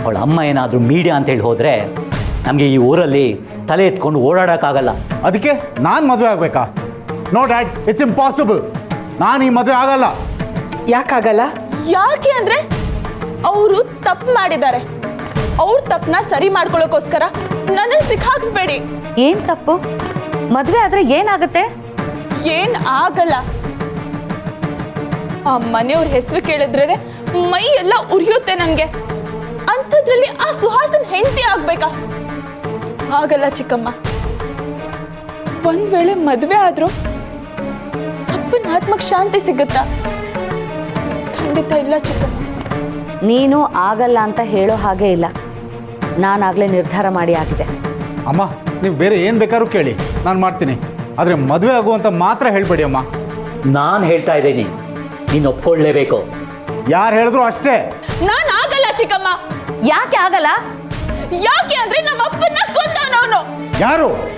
ಅವಳ ಅಮ್ಮ ಏನಾದರೂ ಮೀಡಿಯಾ ಅಂತೇಳಿ ಹೋದರೆ ನಮಗೆ ಈ ಊರಲ್ಲಿ ತಲೆ ಎತ್ಕೊಂಡು ಓಡಾಡೋಕ್ಕಾಗಲ್ಲ. ಅದಕ್ಕೆ ನಾನು ಮದುವೆ ಆಗಬೇಕಾ? No dad, it's impossible. ನಾನು ಈ ಮದುವೆ ಆಗಲ್ಲ. ಯಾಕಾಗಲ್ಲ? ಯಾಕೆ ಅಂದ್ರೆ ಅವರು ತಪ್ಪು ಮಾಡಿದ್ದಾರೆ. ಅವ್ರ ತಪ್ಪನ್ನ ಸರಿ ಮಾಡ್ಕೊಳ್ಳೋಕೋಸ್ಕರ ನನ್ನನ್ನು ಸಿಕ್ಕಾಕ್ಸ್ಬೇಡಿ. ಏನ್ ತಪ್ಪು? ಮದ್ವೆ ಆದ್ರೆ ಏನಾಗುತ್ತೆ? ಏನ್ ಆಗಲ್ಲ. ಆ ಮನೆಯವ್ರ ಹೆಸರು ಕೇಳಿದ್ರೆ ಮೈ ಎಲ್ಲ ಉರಿಯುತ್ತೆ ನನಗೆ. ಅಂಥದ್ರಲ್ಲಿ ಆ ಸುಹಾಸನ್ ಹೆಂಡತಿ ಆಗ್ಬೇಕಾ? ಆಗಲ್ಲ ಚಿಕ್ಕಮ್ಮ. ಒಂದ್ ವೇಳೆ ಮದ್ವೆ ಆದ್ರೂ ಅಪ್ಪನ ಆತ್ಮಕ್ಕೆ ಶಾಂತಿ ಸಿಗುತ್ತಾ? ಖಂಡಿತ ಇಲ್ಲ ಚಿಕ್ಕಮ್ಮ. ನೀನು ಆಗಲ್ಲ ಅಂತ ಹೇಳೋ ಹಾಗೆ ಇಲ್ಲ. ನಾನಾಗಲೇ ನಿರ್ಧಾರ ಮಾಡಿ ಆಗಿದೆ. ಅಮ್ಮ, ನೀವು ಬೇರೆ ಏನು ಬೇಕಾದ್ರೂ ಕೇಳಿ, ನಾನು ಮಾಡ್ತೀನಿ. ಆದರೆ ಮದುವೆ ಆಗುವಂತ ಮಾತ್ರ ಹೇಳ್ಬೇಡಿ ಅಮ್ಮ. ನಾನು ಹೇಳ್ತಾ ಇದ್ದೀನಿ, ನೀನು ಒಪ್ಕೊಳ್ಳೇಬೇಕು. ಯಾರು ಹೇಳಿದ್ರು ಅಷ್ಟೇ. ನಾನ್ ಆಗಲ್ಲ ಚಿಕ್ಕಮ್ಮ. ಯಾಕೆ ಆಗಲ್ಲ? ಯಾಕೆ ಅಂದ್ರೆ ನಮ್ಮ ಅಪ್ಪನ್ನ ಕೊಂದವನವನು. ಯಾರು?